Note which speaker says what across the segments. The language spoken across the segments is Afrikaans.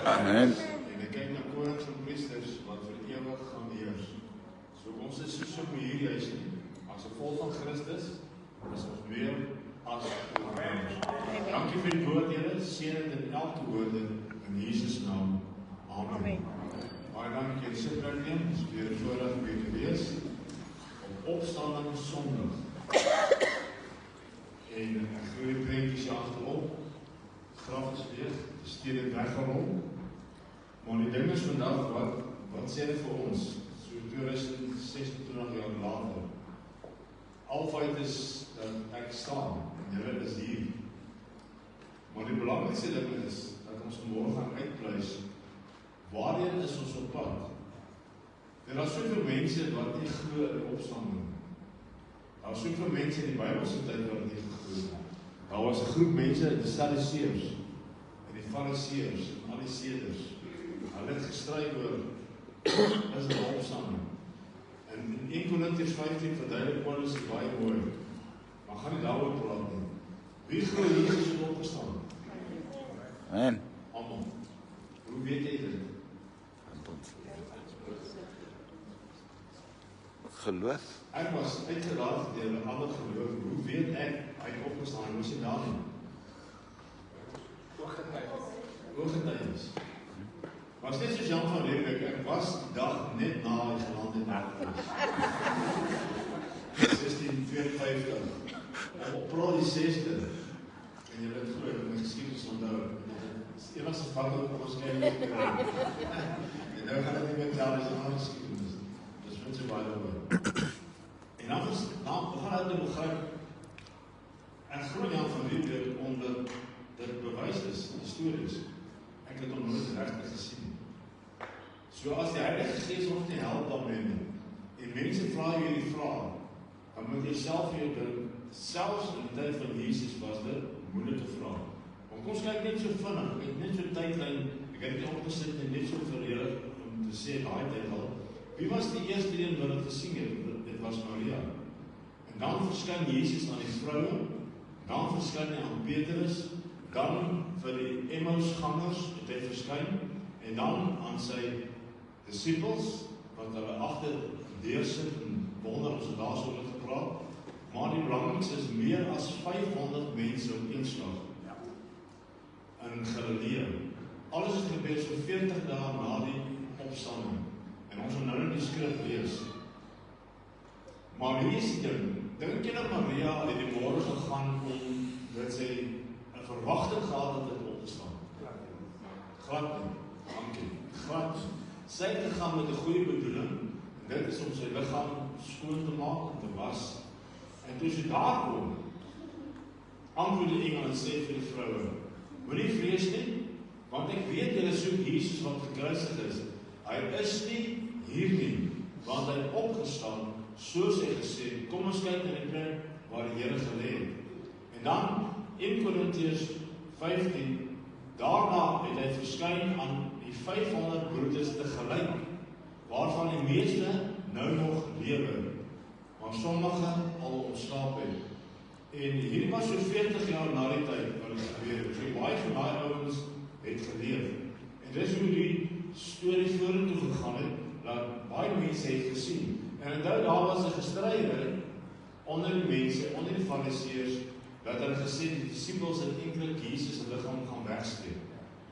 Speaker 1: Amen.
Speaker 2: En ek kyk na konings en priesters wat vir ewig gaan heers. So ons is nie so hier juist nie. As 'n volk van Christus is ons meer as oorwinnaars. Dankie vir die woord, Here. Seën dit in elke woord in Jesus naam. Amen. Baie dankie en sit plek neem. Dis weer voorreg om hier te wees op opstanding Sondag. En 'n groot prentjie agterop. Graf is leeg, die steen het weggerol. Maar die ding is vandag, wat sê dit vir ons? So 2026 jaar later. Al feit is dat ek staan en julle is hier. Maar die belangrikste ding is dat ons môre gaan uitpleis. Waarheen is ons op pad? Daar is soveel mense wat nie glo in opstanding. Daar is soveel mense in die Bybelse tyd wat nie geglo het. Daar was 'n groep mense, die Sadduseërs en die Fariseërs en al die seders. Hulle het gestry oor is die opstanding. En in 1 Korintiërs 15 verduidelik Paulus dit baie mooi. Maar gaan nie daaroor praat nie. Wie glo Jesus het opgestaan?
Speaker 1: Amen.
Speaker 2: Almal. Hoe weet jy dit?
Speaker 1: Geloof.
Speaker 2: Ek was uitgeraad deur 'n ander geloof. Hoe weet ek hy het opgestaan? Moes hy daar nie? Ooggetuies. Was net soos Jan van Riebeeck, ek was die dag net na hy geland het in 1654. Op April die 6de. En jy het glo in my geskiedenis onthou. Dit is die enigste vat wat ons ken. En nou gaan dit nie meer tel as 'n ander geskiedenis. Dis net so baie daaroor. En dan gaan dit begryp. En glo Jan van Riebeeck omdat dit bewys is, histories. Ek het hom nooit regtig gesien. So as die Heilige Gees ons nie help daarmee nie, en mense vra jy die vraag, dan moet jy self vir jou dink, selfs in die tyd van Jesus was dit moeilike vraag. Want kom ons kyk net so vinnig, ek het net so tydlyn, ek het nie opgesit en net so verredig om te sê daai tyd al. Wie was die eerste een wat dit gesien het? Dit was Maria. En dan verskyn Jesus aan die vroue, dan verskyn hy aan Petrus, dan vir die Emmausgangers het hy verskyn, en dan aan sy disciples, wat hulle agter deur sit en wonder ons het daar so oor gepraat, maar die belangrikste is meer as 500 mense op een slag in Galilea. Alles het gebeur so 40 dae na die opstanding, en ons gaan nou in die skrif lees. Maar wie is dit? Dink jy dat Maria het die môre gegaan om dat sy 'n verwagting gehad het dit opgestaan? Glad nie. Dankie. Glad. Sy het gegaan met 'n goeie bedoeling, en dit is om sy liggaam skoon te maak en te was. En toe sy daar kom, antwoord die engel en sê vir die vroue, moenie vrees nie, want ek weet julle soek Jesus wat gekruisig is. Hy is nie hier nie, want hy het opgestaan, soos hy gesê, kom ons kyk na die plek waar die Here gelê het. En dan 1 Korintiërs 15, daarna het hy verskyn aan die 500 broeders tegelyk, waarvan die meeste nou nog lewe, maar sommige al ontslaap het. En hierdie was so 40 jaar na die tyd wat dit gebeur het. So baie van daai ouens het geleef. En dis hoe die storie vorentoe gegaan het, dat baie mense het gesien. En onthou daar was 'n gestryde onder die mense, onder die Fariseërs, dat hulle gesê die disippels het eintlik Jesus se liggaam gaan wegsteek.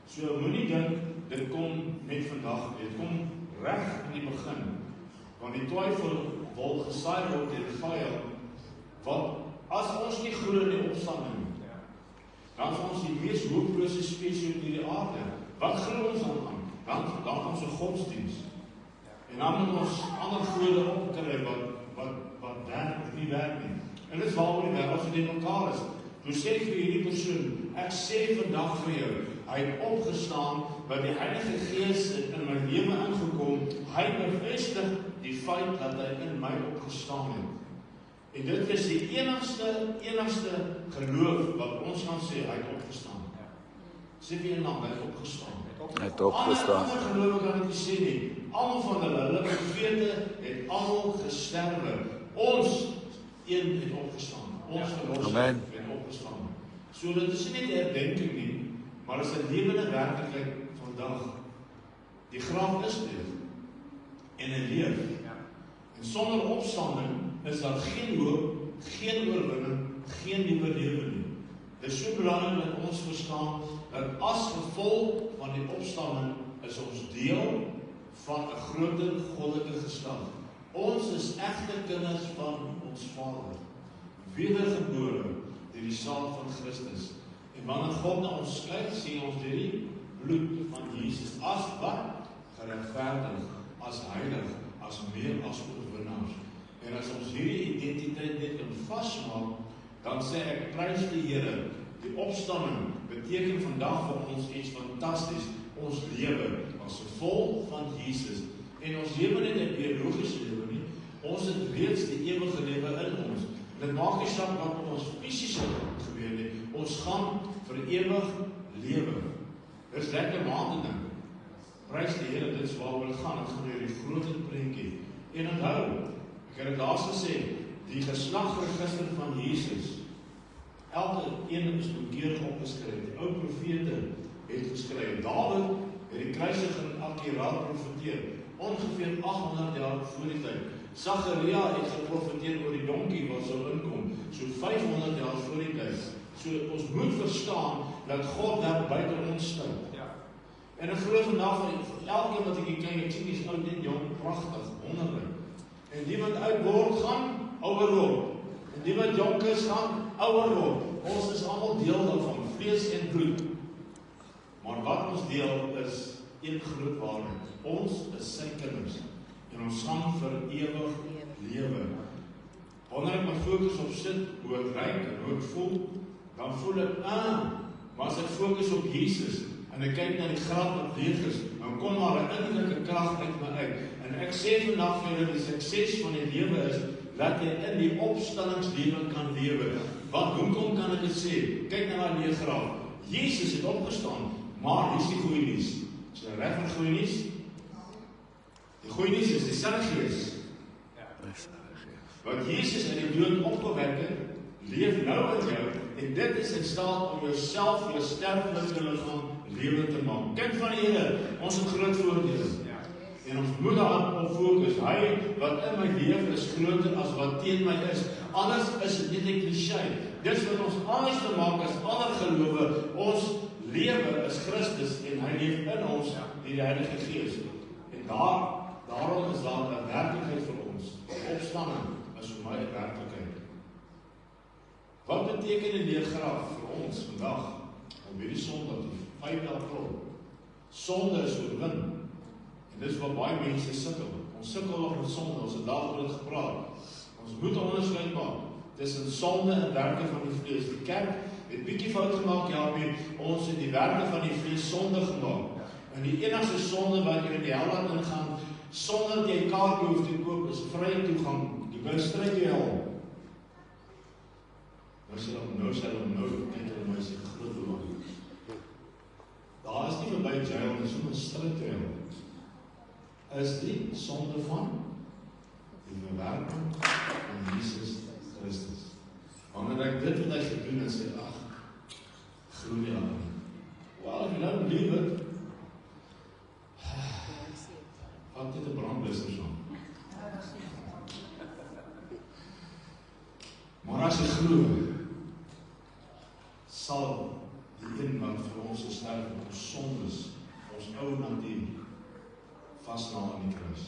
Speaker 2: So moenie dink dit kom net vandag, dit kom reg in die begin. Want die twyfel wil gesaai word deur die vyand. Want as ons nie glo in die opstanding nie, dan is ons die mees hopelose spesies op hierdie aarde. Wat glo ons dan aan? Dan ons 'n godsdiens. En dan moet ons ander gode opkry wat werk of nie werk nie. En dit is waarom die wêreld so teen mekaar is. Toe sê vir hierdie persoon, ek sê vandag vir jou, hy het opgestaan, wat die Heilige Gees het in my lewe ingekom, hy bevestig die feit dat hy in my opgestaan het. En dit is die enigste geloof wat ons gaan sê, hy het opgestaan. Sê vir een naam, hy het opgestaan.
Speaker 1: Hy het opgestaan.
Speaker 2: Ander geloof kan ek nie sê nie. Almal van hulle profete het almal gesterwe. Ons een het opgestaan. Ons verlosser het opgestaan. So dit is nie net 'n herdenking nie, maar is 'n lewende werklikheid vandag. Die graf is dood en hy leef. En sonder opstanding is daar geen hoop, geen oorwinning, geen nuwe lewe nie. Dit is so belangrik dat ons verstaan dat as gevolg van die opstanding is ons deel van 'n groter goddelike geslag. Ons is egte kinders van ons Vader, wedergebore deur die saad van Christus. En wanneer God na ons kyk, sien ons deur die bloed van Jesus as wat? Geregverdig, as heilig, as meer as oorwinnaars. En as ons hierdie identiteit net kan vasmaak, dan sê ek prys die Here. Die opstanding beteken vandag vir ons iets fantasties. Ons lewe as gevolg van Jesus. En ons lewe nie 'n biologiese lewe nie. Ons het reeds die ewige lewe in ons. Dit maak nie saak wat met ons fisiese gebeur nie. Ons gaan vir ewig lewe. Dis lekker maand ding. Prys die Here, dit is waaroor dit gaan. Dit gaan oor die groter prentjie. En onthou, ek het dit laas gesê, die geslagregister van Jesus. Elke een is noukeurig opgeskryf. Die ou profete het geskryf. Dawid het die kruisiging akkuraat profeteer. Ongeveer 800 jaar voor die tyd. Sagaria het geprofeteer oor die donkie wat sou inkom. So 500 jaar voor die tyd. So ons moet verstaan dat God daar buite ons staan. En ek glo vandag van elkeen wat ek hier kyk, ek sien dis oud en jong, pragtig, wonderlik. En die wat oud word, gaan ouer word. En die wat jonk is, gaan ouer word. Ons is almal deel daarvan, vlees en bloed. Maar wat ons deel is een groot waarheid. Ons is sy kinders. En ons gaan vir ewig lewe. Wanneer ek my fokus op sit, hoe ek ryk en hoe ek voel, dan voel ek, maar as ek fokus op Jesus, en ek kyk na die graf wat leeg is, dan kom maar 'n innerlike krag uit my uit. En ek sê vandag vir julle, die sukses van die lewe is, dat jy in die opstandingslewe kan lewe. Want hoekom kan ek dit sê? Kyk na daai leë graf. Jesus het opgestaan, maar hier is die goeie nuus. Is dit reg van goeie nuus? Die goeie nuus is die Gees. Want Jesus het die dood opgewek het, leef nou in jou, en dit is in staat om jouself, jou sterflike liggaam lewe te maak. Kind van die Here, ons het groot voordele. En ons moet daarop fokus. Hy wat in my lewe is groter as wat teen my is. Anders is dit net 'n klise. Dis wat ons anders te maak as ander gelowe. Ons lewe is Christus en hy leef in ons deur die Heilige Gees. En daarom is daar 'n werklikheid vir ons. Opstanding is vir my 'n werklikheid. Wat beteken 'n leë graf vir ons vandag op hierdie Sondag, 5 April? Sonde is oorwin. En dis wat baie mense sukkel. Ons sukkel nog met sonde, ons het daaroor gepraat. Ons moet onderskeid maak tussen sonde en werke van die vlees. Die kerk het bietjie fout gemaak, ons het die werke van die vlees sonde gemaak. En die enigste sonde wat jy in die hel laat ingaan, sonder dat jy kaart hoef te koop, is vrye toegang. Jy kan stryd jou hel. Nou sal hom net hulle my sê groot belang. Daar is nie verby jail, dis om 'n stryd te hel. Is die sonde van die verwerping van Jesus Christus. Wanneer ek dit wat hy gedoen en sê, glo nie aan. Wel, jy nou lief het, wat dit 'n brandblusser van. Maar as jy glo, sal die een wat vir ons gesterf het, ons sondes, ons ou natuur, vasnaal aan die kruis.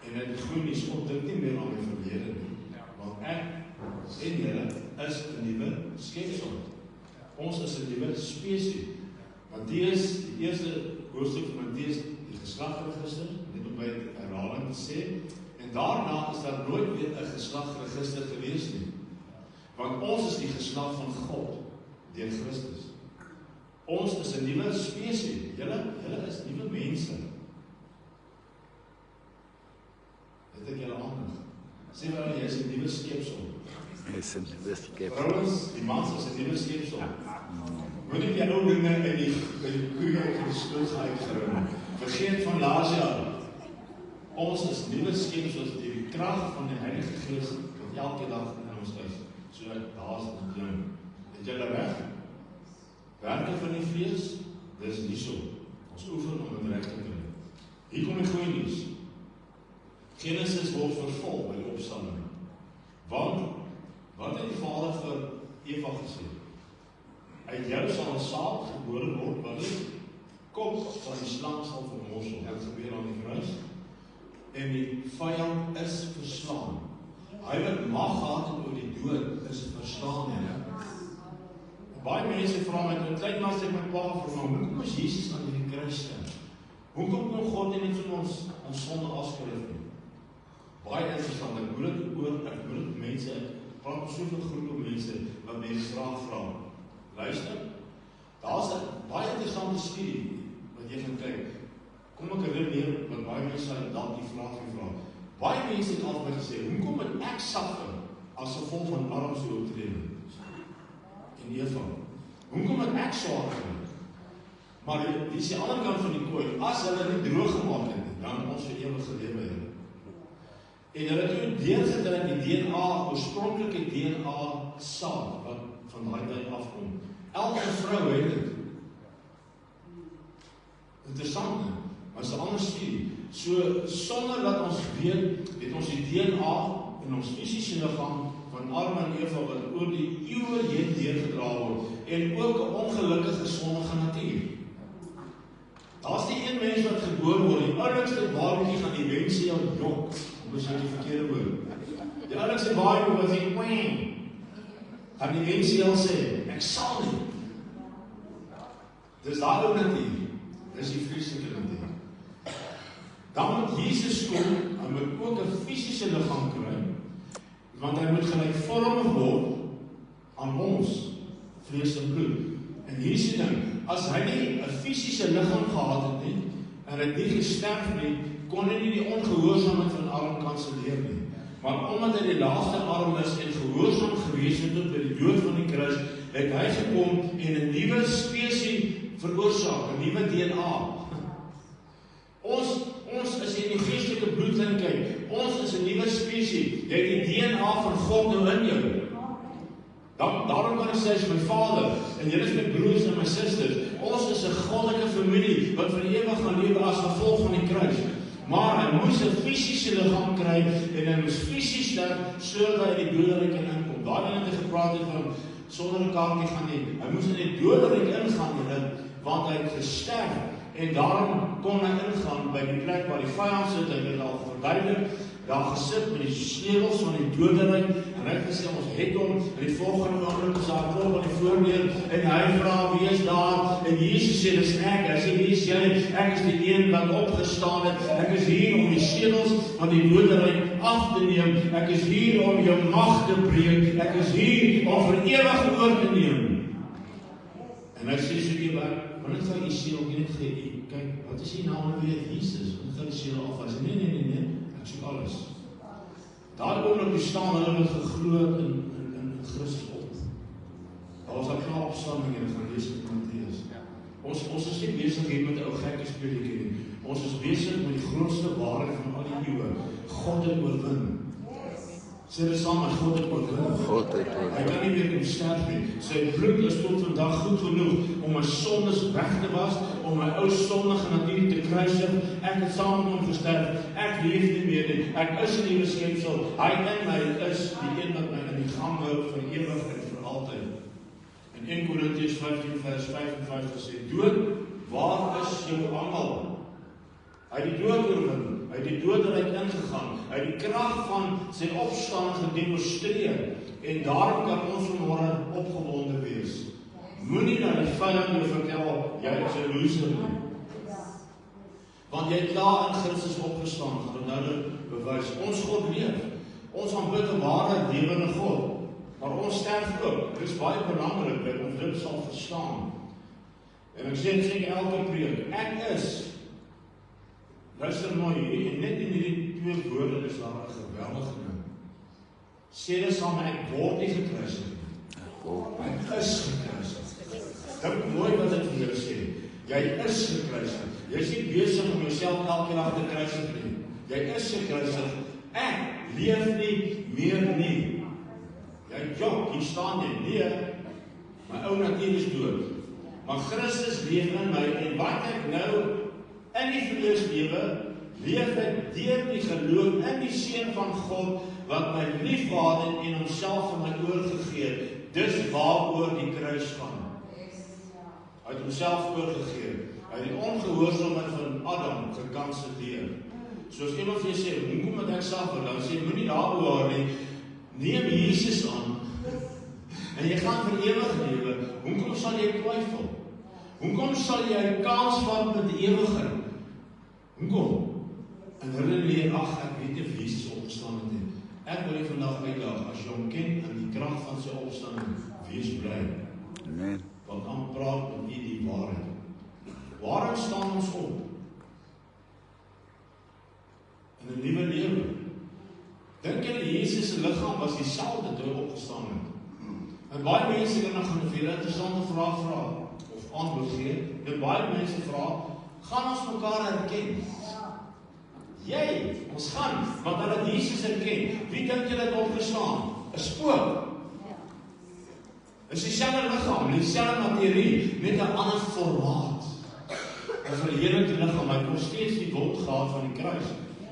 Speaker 2: En dit goeie nuus, God dink nie meer aan die verlede nie. Want ek en julle is 'n nuwe skepsel. Ons is 'n nuwe spesies. Matteus, die eerste hoofstuk van Matteus, die geslagregister, net om by herhaling te sê, en daarna is daar nooit weer 'n geslagregister gewees nie. Want ons is die geslag van God deur Christus. Ons is 'n nuwe spesies. Julle is nuwe mense. Dit ek julle aandag. Sê maar, jy is 'n nuwe skepsel.
Speaker 1: Jy is 'n nuwe skepsel.
Speaker 2: Vrouens, die mans is 'n nuwe skepsel. Moet nie die ou dinge in die koeie uit die skoot uitgerou. Vergeet van laas jaar. Ons is nuwe skepsels deur die krag van die Heilige Gees wat elke dag in ons is. So daar's 'n ding. Het julle reg? Werke van die vlees, dis hierso. Ons oefen om dit reg te kry. Hier kom die goeie nuus. Genesis word vervul by die opstanding. Want, wat het die Vader vir Eva gesê? Uit jou sal 'n saad gebore word, wat die kop van die slang sal vermorsel. Dit gebeur aan die kruis. En die vyand is verslaan. Hy wat mag gehad het oor die dood, is verslaan. Baie mense vra my, in klein was ek my pa gevra, hoekom is Jesus aan die kruis sterf? Hoekom kon God nie net vir ons sonde afskryf nie? Baie interessant, ek moet dit mense, ek praat met soveel groepe mense, wat mense vra. Luister, daar is 'n baie interessante studie, wat jy gaan kyk. Kom ek herinner, wat baie mense dalk die vraag vra. Baie mense het altyd gesê, hoekom het ek suffer, as gevolg van Adam se oortreding? En Eva, hoekom het ek swaar gekry? Maar die is die ander kant van die kooi, as hulle nie droog gemaak het, dan ons vir ewig gelewe het. En hulle het toen deurgetrek die DNA, oorspronklike DNA saad, wat van daai tyd afkom. Elke vrou het dit. Interessant, maar is 'n ander studie. So, sonder dat ons weet, het ons die DNA in ons fisiese liggaam van Adam en Eva wat oor die eeue heen deurgedra word, en ook 'n ongelukkige sondige natuur. Daar's die een mens wat gebore word, die oulikste babatjie gaan die wensie al jok, omdat jy die verkeerde woord. Die oulikste babatjie wat sê, wang, gaan die wensie al sê, ek sal nie. Dis daai ou natuur, dis die vreeslike natuur. Dan moet Jesus kom, hy moet ook 'n fisiese liggaam kry, want hy moet gelykvormig word aan ons, vlees en bloed. En hier is die ding, as hy nie 'n fisiese liggaam gehad het nie, en hy het nie gesterf nie, kon hy nie die ongehoorsaamheid van Adam kanselleer nie. Maar omdat hy die laaste Adam is en gehoorsaam gewees het tot by die dood van die kruis, het hy gekom en 'n nuwe spesies veroorsaak, 'n nuwe DNA. Ons is in die geestelike bloedlyn kyk. Ons is 'n nuwe spesies. Jy het die DNA van God nou in jou. Daarom kan ek sê, is my vader, en julle is my broers en my susters. Ons is 'n goddelike familie, wat vir ewig gaan lewe as gevolg van die kruis. Maar hy moes 'n fisiese liggaam kry, en hy moes fisies sterf, sodat hy die doderyk kan inkom. Daarin het hy gepraat het van, sonder 'n kaartjie gaan nie. Hy moes in die doderyk ingaan, want hy het gesterf. En daarom kon hy ingaan by die plek waar die vyand sit, hy het al verduidelik, daar gesit met die sleutels van die doderyk, en hy het gesê, ons het hom, en die volgende oomblik is daar klop aan die voordeur, en hy vra, wie is daar? En Jesus sê, dis ek, hy sê, wie is jy? Ek is die een wat opgestaan het, ek is hier om die sleutels van die doderyk af te neem, ek is hier om jou mag te breek, ek is hier om vir ewig oor te neem. En hy sê so die maar net gaan die siel, nie net gee, kyk, wat is die naam weer? Jesus, wat gaan die siel af? Hy sê, nee, ek soek alles. Daar oomlik bestaan, hulle wat gegloed in Christus op. Daar was daar klaar opstanding en gaan lees met Mattheus. Ons is nie besig hier met 'n ou gekke speletjie nie. Ons is besig met die grootste waarheid van al die eeue. God het oorwin. Sê dit saam, maar God het oorwin. Hy kan nie meer sterf nie. Sy bloed is tot vandag goed genoeg om my sondes weg te was, om my ou sondige natuur te kruisig. Ek het saam met hom gesterf. Ek leef nie meer nie. Ek is 'n nuwe skepsel. Hy in my is die een wat my in die gang hou vir ewig en vir altyd. In 1 Korintiërs 15 vers 55 sê, dood, waar is jou angel? Hy het die dood oorwin. Hy het die doderyk ingegaan. Hy het die krag van sy opstaan gedemonstreer. En daarom kan ons vanmôre opgewonde wees. Moenie dat die vyand jou vertel, jy is 'n loser nie. Want jy het klaar in Christus opgestaan, gaan nou dit bewys. Ons God leef. Ons aanbid 'n ware lewende God. Maar ons sterf ook. Dit is baie belangrik dat ons dit sal verstaan. En ek sê elke preek, ek is. Luister mooi, en net in hierdie twee woorde is daar 'n geweldige ding. Sê dit saam, ek word nie gekruisig nie. Ek is gekruisig. Dink mooi wat ek vir jou sê. Jy is gekruisig. Jy is nie besig om jouself elke dag te kruisig nie. Jy is gekruisig. Ek leef nie meer nie. Jy jok, hier staan jy. Nee, my ou natuur is dood. Maar Christus leef in my, en wat ek nou in die vleeslewe leef ek deur die geloof in die Seun van God, wat my liefgehad het en homself vir my oorgegee het. Dis waaroor die kruis gaan. Hy het homself oorgegee. Hy het die ongehoorsaamheid van Adam gekanselleer. Soos iemand vir jou sê, hoekom moet ek suffer? Dan sê, moenie daar bewaar nie. Neem Jesus aan. En jy gaan vir ewig lewe. Hoekom sal jy twyfel? Hoekom sal jy kans vat met die ewigheid? Hoekom? En hulle leer, ek weet nie of Jesus opgestaan het nie. Ek wil jy vandag uitdaag, as jy hom ken in die krag van sy opstanding, wees bly.
Speaker 1: Amen.
Speaker 2: Want dan praat met jy die waarheid. Waarom staan ons op? In 'n nuwe lewe. Dink jy Jesus se liggaam was dieselfde toe hy opgestaan het? En baie mense kan nog gaan 'n baie interessante vraag vra of antwoord gee. En baie mense vra, gaan ons mekaar herken? Jy, ons gaan, want hulle het Jesus herken. Wie dink jy het opgestaan? 'n Spook. Is dieselfde liggaam, dieselfde materie, net 'n ander formaat. 'n verheerlikte liggaam, hy kon steeds die wond gehad van die kruis.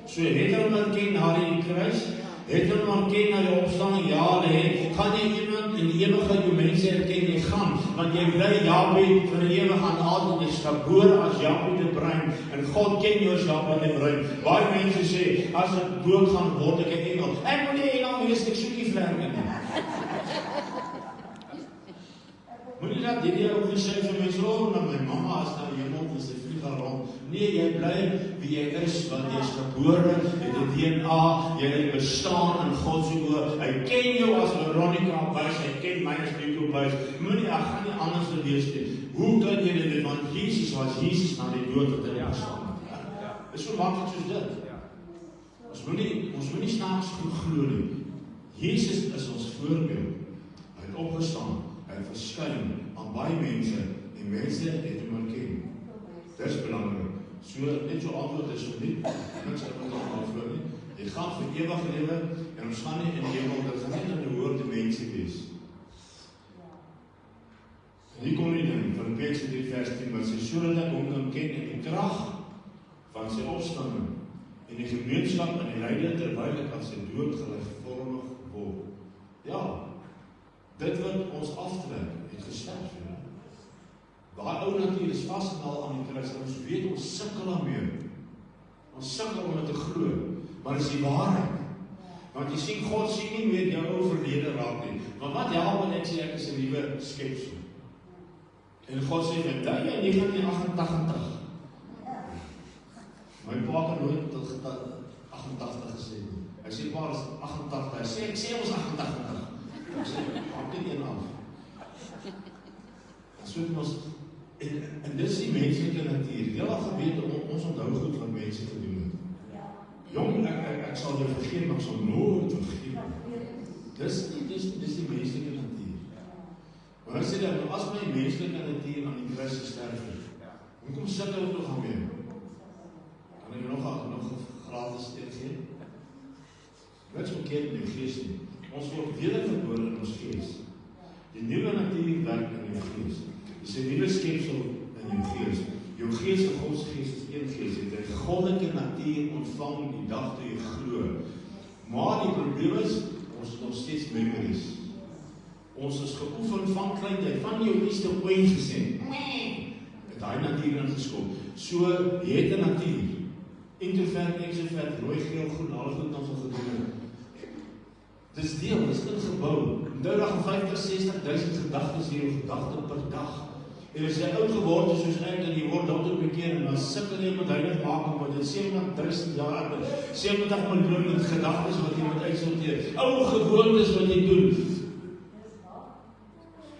Speaker 2: So het hulle herken na die kruis, het hulle herken na die opstanding, ja, hulle het. Gaan jy iemand in die ewigheid jou mense herken, jy gaan, want jy bly Jabie vir die ewig aan altyd, jy is gebore as Jabie de Bruin, en God ken jou as Jabie de Bruin. Baie mense sê, as ek dood gaan, word ek 'n engel. Ek moet nie 'n engel wees, ek soek nie vlerke nie. Moenie dat die ook nie sê vir mense, nou my mamma is nou hemel, en sy vlieg daar rond. Nee, jy bly wie jy is, want jy is gebore, jy het die DNA, jy bestaan in God se oë. Hy ken jou as Veronica Buys, hy ken my as Nico Buys. Moenie, ek gaan nie anders wees nie. Hoe kan jy dit? Want Jesus was Jesus na die dood wat hy opgestaan het. Is so maklik soos dit. Ons moenie snaaks glo nie. Jesus is ons voorbeeld. Hy het opgestaan. Hy het verskyn aan baie mense, en mense het hom herken. Dis belangrik. So, net so antwoord is so nie, niks ek moet aanvloed nie. Jy gaan vir ewig lewe, en ons gaan nie in die hemel, dit gaan nie in die hoogte mense wees. En hier kom die ding, van Petrus 3 vers 10, wat sê, sodat ek hom kan ken in die krag van sy opstanding, en die gemeenskap en die lyding terwyl ek aan sy dood gelykvormig word. Ja, dit wat ons aftrek, het gesterf. Daai ou natuur is vasgenaal aan die kruis, en ons weet ons sukkel daarmee. Ons sukkel om dit te glo, maar dit is die waarheid. Want jy sien, God sien nie meer jou ou verlede raak nie. Want wat help ek sê ek is 'n nuwe skepsel? En God sê vir my, jy 1988. My pa kan nooit tot 88 gesê nie. Hy sê pa is 88. Ek sê ons 88. Ek sê, maak dit een af. So ons, en dis die menslike natuur. Jy al geweet, ons onthou goed wat mense gedoen het. Jong, ek sal jou vergeet, maar ek sal nooit vergeet. Dis die menslike natuur. Maar hy sê dat, as my menslike natuur aan die kruis gesterf het, hoekom sukkel ek nog aan mee? Kan ek nog gratis gee? Niks verkeerd in die gees nie. Ons word wedergebore in ons gees. Die nuwe natuur werk in jou gees. Dis 'n nuwe skepsel in jou gees. Jou gees en God se gees is een gees. Jy het 'n goddelike natuur ontvang die dag toe jy glo. Maar die probleem is, ons het nog steeds memories. Ons is geoefen van kleintyd, van jou eerste ooit gesê. Het daai natuur ingeskop. So, jy het 'n natuur. Introvert, extrovert, rooi, geel, groen, alles wat ons al gedoen het. Dis deel, dis ingebou. Onthou dat 50-60.000 gedagtes hier op gedagte per dag. En as jy oud geword is soos ek, en jy word dat op bekeer, en dan sukkel jy met heilig maak, want dit 70.000 jaar, 70 miljoen met gedagtes wat jy moet uitsorteer. Ou gewoontes wat jy doen.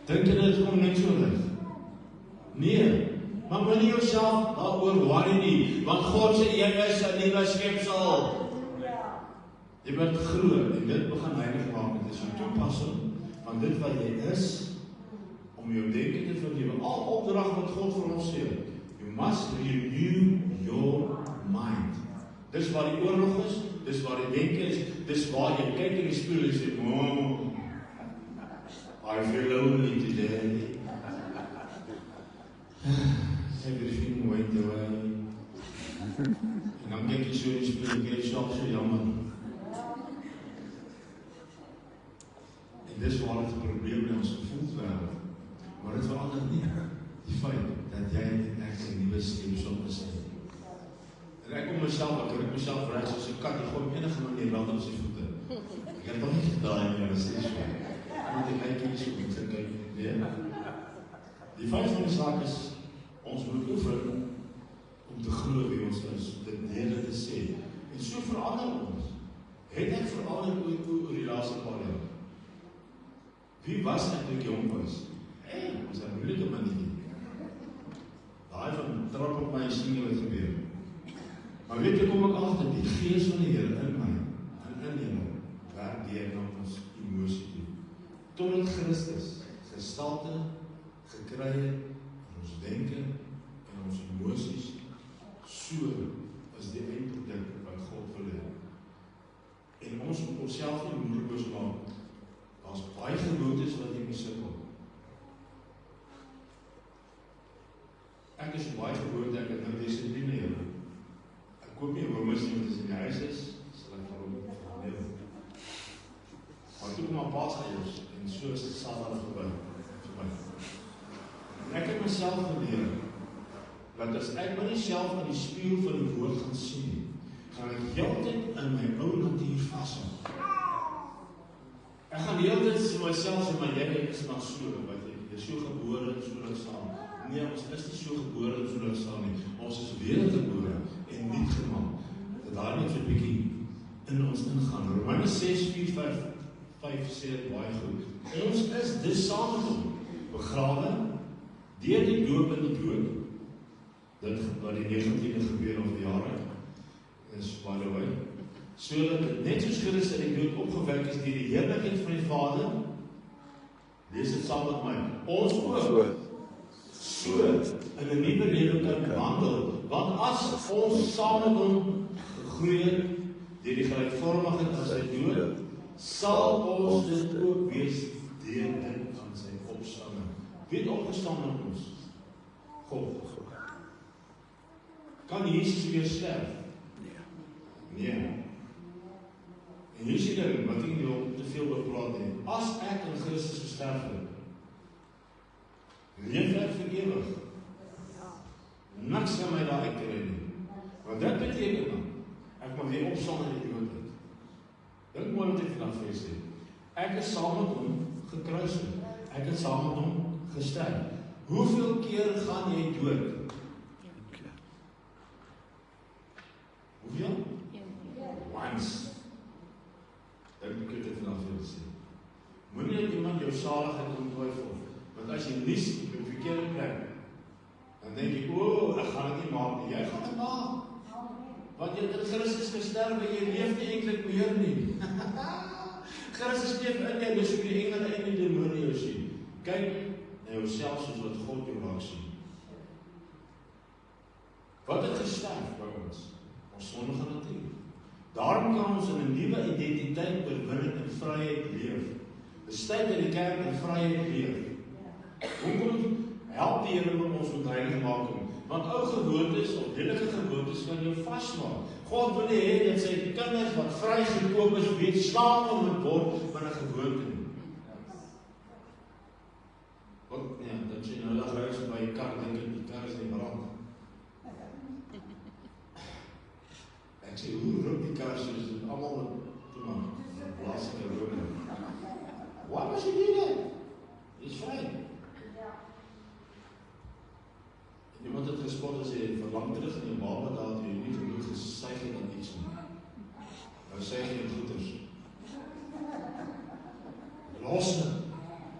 Speaker 2: Dink jy dit kom net so reg? Nee. Maar moenie jouself daaroor worry nie, want God sê jy is 'n nuwe skepsel. Jy moet glo, en dit begin heilig maak, dit is 'n toepassing van dit wat jy is, om jou denke te vernuwe. Al opdrag wat God vir ons sê, you must renew your mind. Dis waar die oorlog is, dis waar die denke is, dis waar jy kyk in die spieël en sê, I feel lonely today. Everything went away. En dan kyk jy so in die spiegel, jy is so jammer. En dis waar het probleem in ons gevoelswêreld. Maar dit verander nie die feit dat jy en ek 'n nuwe skepsel is. En ek kom myself, ek het myself reg soos 'n kat, die gooi enige manier rand op sy voete. Ek het nog nie gedraai nie, dat is nie so. Want ek kyk hier so, ek sê kyk, nee. Die feit van die saak is, ons moet oefen om te glo wie ons is, dit deel te sê. En so verander ons. Het ek verander oor die laaste paar jaar? Wie was ek toe ek jong was? Ons het 'n moeilike manier. Daai van trap op my en sien wat gebeur. Maar weet jy, kom ek agter, die Gees van die Here in my, en in julle, werk deur na ons emosie toe. Totdat Christus gestalte gekry het in ons denke en ons emosies, so is die eindproduk wat God wil hê. En ons moet onsself nie moedeloos maak. Daar's baie gewoontes wat jy moet sukkel. Ek is baie gewoond, ek het nou dissipline hier. Ek koop nie hommers nie, want as in die huis is, sal ek vir hom neem. Maar toe kom my paaseiers, en so is dit Saterdag verby. En ek het myself geleer, dat as ek my nie self aan die spieël van die woord gaan sien, gaan ek heeltyd in my ou natuur vashou. Ek gaan heeltyd vir myself sê, maar jy is maar so, wat jy is so gebore, so dat staan. Nee, ons is nie so gebore en so dat staan nie. Ons is wedergebore en nuut gemaak. Dat daar net so 'n bietjie in ons ingaan. Romeine 6:4-5 sê dit baie goed. Ons is dus saam met hom begrawe deur die doop in die dood. Dit wat die 19e gebeur of jare is by the way. Sodat net soos Christus uit die dood opgewek is deur die heerlikheid van die Vader, lees dit saam met my. Ons ook so in 'n nuwe lewe kan wandel, want as ons saam met hom gegroei het deur die gelykvormigheid aan sy dood, sal ons dit ook wees deur dit aan sy opstanding. Wie het opgestaan met ons? God. Kan Jesus weer sterf? Nee. En hier sien jy, wat ek nie op te veel bepraat nie. As ek in Christus gesterf het, leef ek vir ewig. Niks kan my daar uitkry nie. Want dit beteken dan, ek moet weer opstaan in die dood uit. Dink mooi wat ek vanaf vir sê. Ek is saam met hom gekruisig. Ek het saam met hom gesterf. Hoeveel keer gaan jy dood? Hoeveel? Once. Dink ek dit vanaf vir sê. Moenie dat iemand jou saligheid kom twyfel. Want as jy lies op die verkeerde plek, dan denk jy, ek gaan dit nie maak nie. Jy gaan dit maak. Want jy het in Christus gesterf en jy leef nie eintlik meer nie. Christus leef in jou, dis ook die engele en die demone jou sien. Kyk na jouself soos wat God jou raak sien. Wat het gesterf by ons? Ons sondige natuur. Daarom kan ons in 'n nuwe identiteit oorwinning en vryheid leef. Dis tyd dat die kerk in vryheid leef. Hoekom help die Here om ons ontheilig maak? Want ou gewoontes of lelike gewoontes kan jou vasmaak. God wil nie hê dat sy kinders wat vrygekoop is weet slaaf moet word van 'n gewoonte nie. Wat nee, dat jy nou lag reis by die kar dink en die kar is in brand. Ek sê hoe rook die kar soos dit almal toe maar blaas in die rook. Wat was jy doen? Dis fyn. Iemand het gespot as jy verlang terug in die baba daar jy nie genoeg gesuig het aan iets nie. Nou sê jy in goeders. Los dit.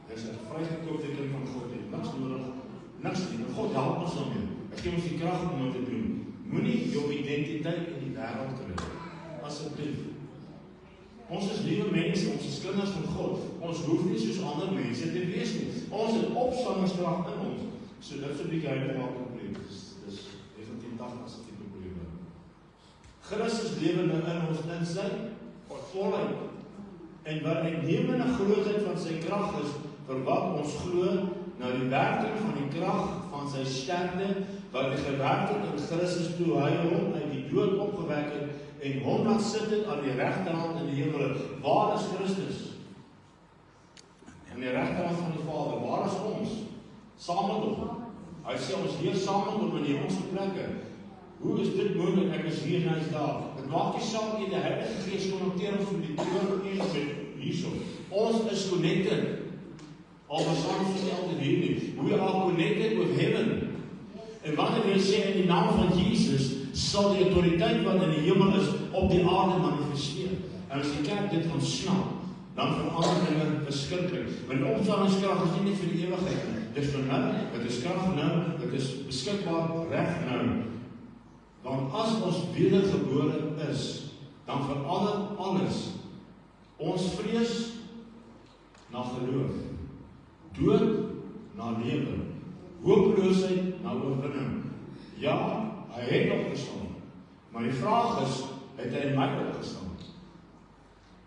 Speaker 2: Dis 'n vrygekoopte kind van God. Jy niks nodig. Niks nie. God help ons daarmee. Ek gee ons die krag om dit te doen. Moenie jou identiteit in die wêreld kry. Asseblief. Ons is liewe mense, ons is kinders van God. Ons hoef nie soos ander mense te wees nie. Ons het opstandingskrag in ons. So dit is 'n bietjie uitgemaak probleem. Dis 1980 as 'n tipe probleem. Christus lewe nou in ons in sy volheid. En wat uitnemende grootheid van sy krag is vir wat ons glo na die werking van die krag van sy sterkte, wat hy gewerk het in Christus toe hy hom uit die dood opgewek het, en hom laat sit het aan die regterhand in die hemel. Waar is Christus? Aan die regterhand van die Vader. Waar is ons? Saam met hom. Hy sê ons hier saam met hom in die hemelse plekke. Hoe is dit moontlik? Ek is hier en hy is daar. Dit maak nie saak nie, die Heilige Gees konnekteer ons met die troon eens met hierso. Ons is connected. Al bestaan ons nie altyd hier nie. We are connected with heaven. En wat ek wil sê, in die naam van Jesus sal die autoriteit wat in die hemel is op die aarde manifesteer. En as die kerk dit gaan snap, dan verander dinge verskriklik. Want opstandingskrag is nie net vir die ewigheid nie. Dit is vir nou, dit is krag nou, dit is beskikbaar reg nou. Want as ons wedergebore is, dan verander alles. Ons vrees na geloof, dood na lewe, hopeloosheid na oorwinning. Ja, hy het opgestaan, maar die vraag is, het hy my opgestaan?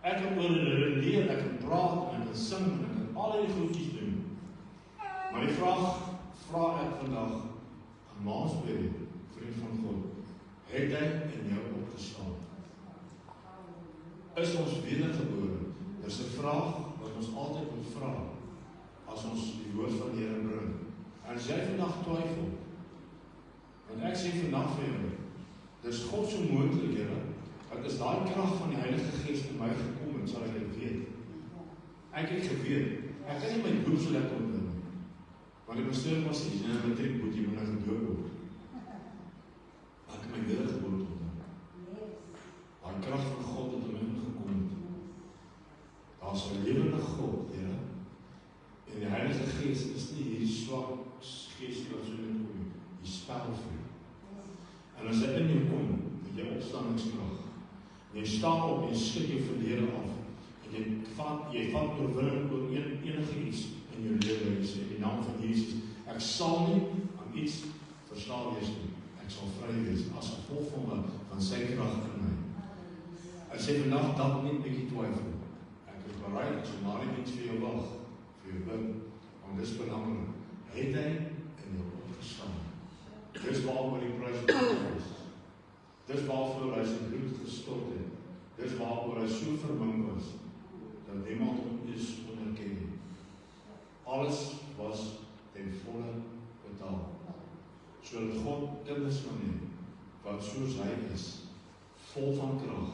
Speaker 2: Ek kan oor leer, ek kan praat, ek kan sing, ek kan al die goedjies doen. Maar die vraag ek vandag aan Maasberry, vriend van God, het hy in jou opgestaan? Is ons wedergebore? Dis 'n vraag wat ons altyd moet vra as ons die woord van die Here bring. En as jy vandag twyfel, want ek sê vandag vir jou, dis God so moontlik, Here, dat is daai krag van die Heilige Gees in my gekom en sal ek dit weet. Ek het geweet, ek kan nie my doop so lekker onthou nie. Want die pastoor was sê, jy matriek moet jy moet nou gedoop word. Maar ek het my wedergeboorte onthou. Daai krag van God het in my gekom het. Daar is 'n lewende God, Here. En die Heilige Gees is nie hierdie swak gees wat so net kom, die spelvloed. En as hy in jou kom, met jou opstandingskrag, jy staan op en skud jou verlede af, en jy vat oorwinning oor enige iets in jou lewe, en sê, in die naam van Jesus, ek sal nie aan iets verstaan wees nie, ek sal vry wees, as gevolg van sy krag in my. Hy sê vandag dat nie 'n bietjie twyfel, ek is bereid, ek sal maar nie iets vir jou wag, vir jou bid, want dis belangrik, het hy in jou opgestaan. Dis waaroor die prys is. Dis waarvoor hy sy bloed gestort het. Dis waaroor hy so verming was, dat niemand hom is onderken nie. Alles was ten volle betaal. Sodat God kinders kan hê, wat soos hy is, vol van krag,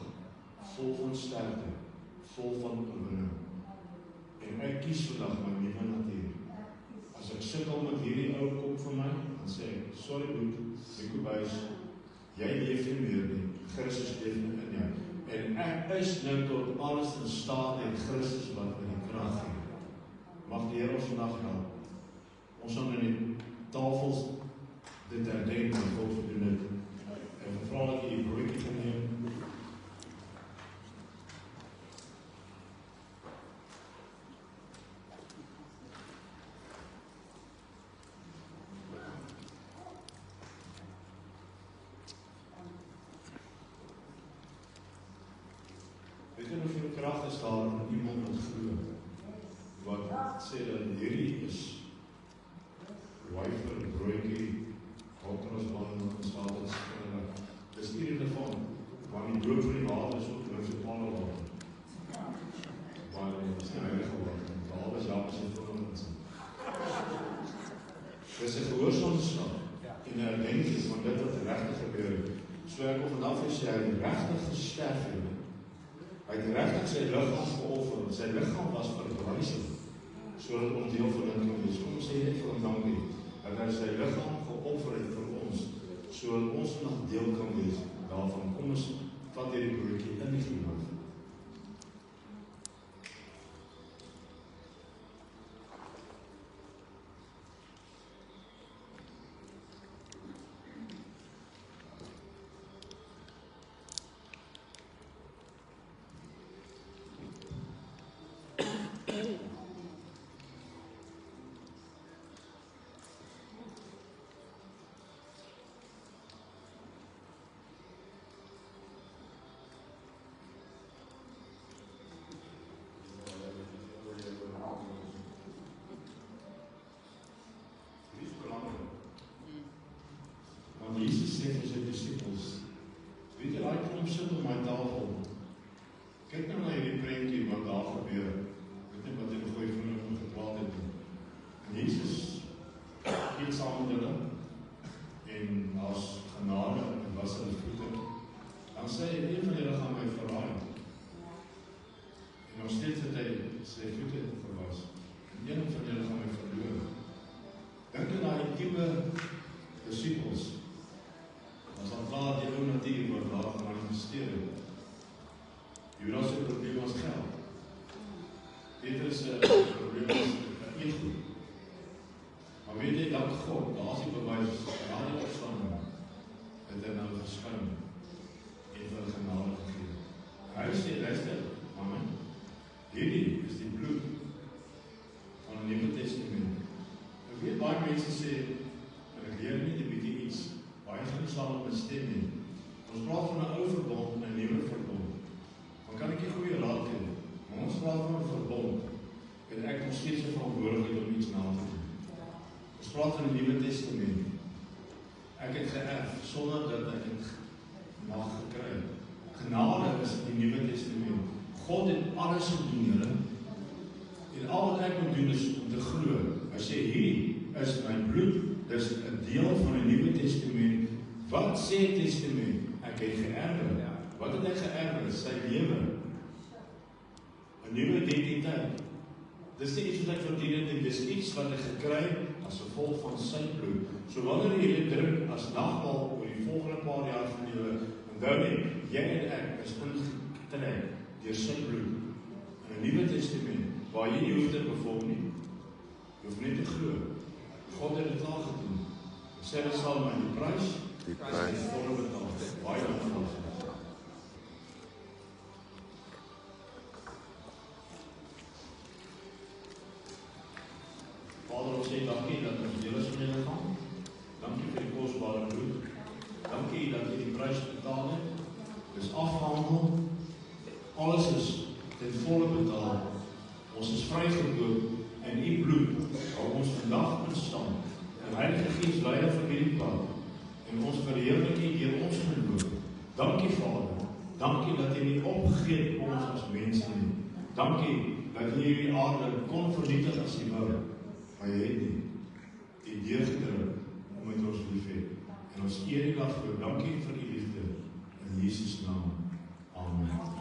Speaker 2: vol van sterkte, vol van oorwinning. En ek kies vandag my nuwe natuur. As ek sukkel met hierdie ou kop van my, dan sê ek, sorry bloed, Jakobus, jy leef nie meer nie, Christus leef nie in jou. En ek is nou tot alles in staat en Christus wat my die krag gee. Mag die Here ons vandag help. Ons gaan in die tafels dit herdenk en God verdoen het. En vra dat jy die broodjie gaan neem. Weet jy hoeveel krag is daar in iemand wat glo? Wat sê dat hierdie is wafer, broodjie, waterasbaan, wat ons altyd sê, dis nie in die van, want die brood van die water is ook municipale water. Maar dit is nie heilige water, behalwe is Jakob se voorbeeld. Dis 'n gehoorsaamheid en 'n herdenking van dit wat regtig gebeur het. So ek wil vandag vir sê, hy het regtig gesterf het. Hy het regtig sy liggaam geoffer, sy liggaam was verbrysel, sodat ons deel van dit kan wees. Kom ons sê net vir hom dankie, dat hy sy liggaam geoffer het vir ons, sodat ons nog deel kan wees daarvan. Kom ons vat hierdie broodjie in die geloof. Want Jesus sê vir sy disippels, weet jy, daai klomp sit op my tafel. Kyk nou na hierdie prentjie wat daar gebeur. Weet nie wat jy goeie vriende gepraat het. En Jesus eet saam met hulle en as genade en was hulle voete. Dan sê hy, een van julle gaan my verraai. En nog steeds het hy sy voete verwas. En een van julle gaan my verloor. Dink aan daai intieme disippels. As dan klaar die ou natuur wat daar gemanifesteer het. Judas se probleem was geld. Petrus se probleem was eetgoed. Maar weet jy, dank God, daar is die bewys, daar die opstanding, het hy nou verskyn en vir genade gegee. Hy sê, luister, amen, hierdie is die bloed van die Nuwe Testament. Ek weet, baie mense sê, en ek leer net 'n bietjie iets, baie van die sal op my stem nie. Ons praat van 'n ou verbond en 'n nuwe verbond. Dan kan ek nie goeie raad gee, maar ons praat van 'n verbond, en ek nog steeds 'n verantwoordelikheid om iets na te doen. Ons praat van die Nuwe Testament. Ek het geërf, sonder dat ek het mag gekry. Genade is in die Nuwe Testament. God het alles gedoen, Here. En al wat ek moet doen is om te glo. Hy sê, hierdie is my bloed, dis 'n deel van die Nuwe Testament. Wat sê Testament? Ek het geërf. Wat het ek geërf? Sy lewe. 'n nuwe identiteit. Dis nie iets wat ek verdien het, dis iets wat ek gekry as gevolg van sy bloed. So wanneer jy dit drink as nagmaal oor die volgende paar jaar van jou lewe, onthou net, jy en ek is ingetrek deur sy bloed in 'n Nuwe Testament, waar jy nie hoef te bevolk nie. Jy hoef net te glo. God het dit klaar gedoen. Sê dit sal my die prys is volle betaal. Baie dankie. Vader, ons sê dankie dat ons deel is van die liggaam. Dankie vir die kosbare bloed. Dankie dat jy die prys betaal het. Dis afgehandel. Alles is ten volle betaal. Ons is vrygekoop en u bloed hou ons vandag in stand. En Heilige Gees lei vir hierdie pad. En ons verheerlik u deur ons geloof. Dankie Vader. Dankie dat jy nie opgegee het ons as mense nie. Dankie dat jy hierdie aarde kon vernietig as jy wou. Maar jy het nie die deurgedruk om met ons lief het. En ons eer die dag voor. Dankie vir die liefde. In Jesus naam. Amen.